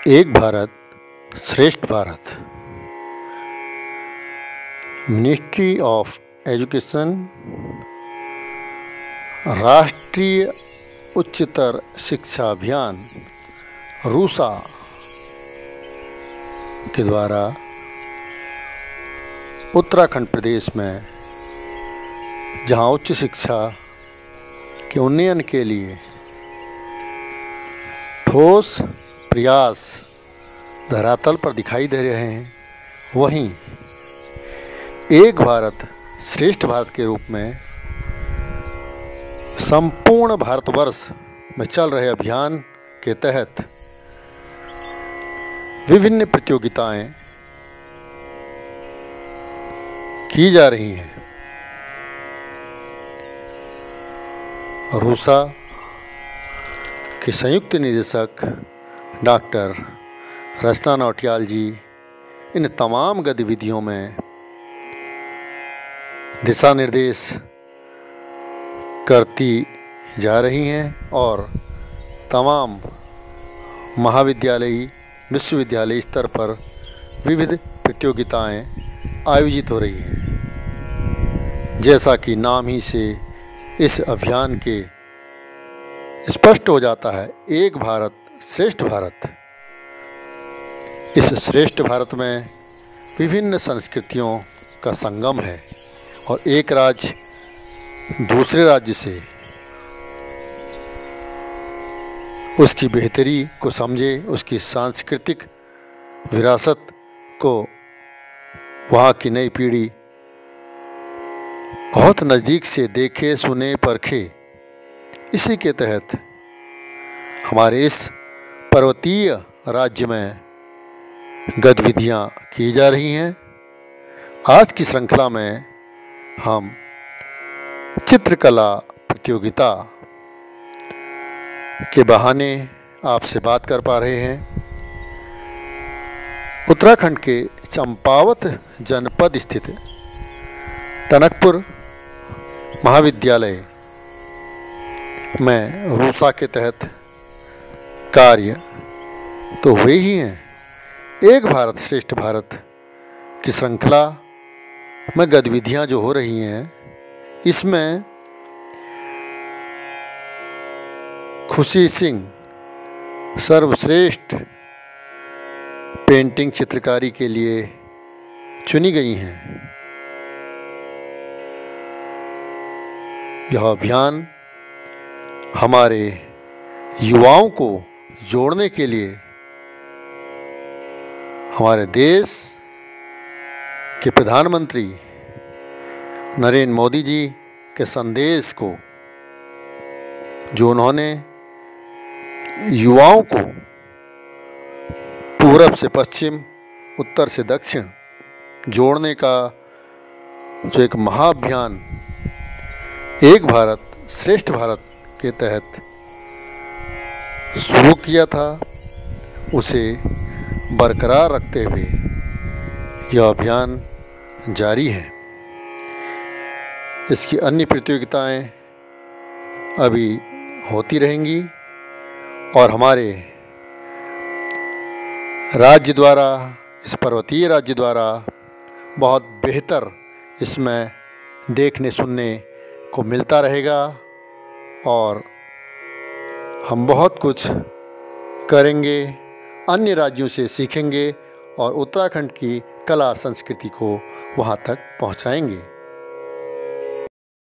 एक भारत श्रेष्ठ Bharat. Ministry of education, राष्ट्रीय उच्चतर शिक्षा अभियान रूसा के द्वारा उत्तराखंड प्रदेश में जहां उच्च शिक्षा के उन्नयन के लिए ठोस प्रयास धरातल पर दिखाई दे रहे हैं, वहीं एक भारत श्रेष्ठ भारत के रूप में संपूर्ण भारतवर्ष में चल रहे अभियान के तहत विभिन्न प्रतियोगिताएं की जा रही हैं। रूसा के संयुक्त निदेशक डॉक्टर रचना नौटियाल जी इन तमाम गतिविधियों में दिशा निर्देश करती जा रही हैं और तमाम महाविद्यालयी विश्वविद्यालय स्तर पर विविध प्रतियोगिताएं आयोजित हो रही हैं। जैसा कि नाम ही से इस अभियान के स्पष्ट हो जाता है, एक भारत श्रेष्ठ भारत। इस श्रेष्ठ भारत में विभिन्न संस्कृतियों का संगम है और एक राज्य दूसरे राज्य से उसकी बेहतरी को समझे, उसकी सांस्कृतिक विरासत को वहाँ की नई पीढ़ी बहुत नज़दीक से देखे, सुने, परखे। इसी के तहत हमारे इस पर्वतीय राज्य में गतिविधियाँ की जा रही हैं। आज की श्रृंखला में हम चित्रकला प्रतियोगिता के बहाने आपसे बात कर पा रहे हैं। उत्तराखंड के चंपावत जनपद स्थित टनकपुर महाविद्यालय में रूसा के तहत कार्य तो हुए ही हैं। एक भारत श्रेष्ठ भारत की श्रृंखला में गतिविधियां जो हो रही हैं, इसमें खुशी सिंह सर्वश्रेष्ठ पेंटिंग चित्रकारी के लिए चुनी गई हैं। यह अभियान हमारे युवाओं को जोड़ने के लिए हमारे देश के प्रधानमंत्री नरेंद्र मोदी जी के संदेश को, जो उन्होंने युवाओं को पूरब से पश्चिम, उत्तर से दक्षिण जोड़ने का जो एक महाअभियान एक भारत श्रेष्ठ भारत के तहत शुरू किया था, उसे बरकरार रखते हुए यह अभियान जारी है। इसकी अन्य प्रतियोगिताएं अभी होती रहेंगी और हमारे राज्य द्वारा, इस पर्वतीय राज्य द्वारा बहुत बेहतर इसमें देखने सुनने को मिलता रहेगा और हम बहुत कुछ करेंगे, अन्य राज्यों से सीखेंगे और उत्तराखंड की कला संस्कृति को वहाँ तक पहुँचाएंगे।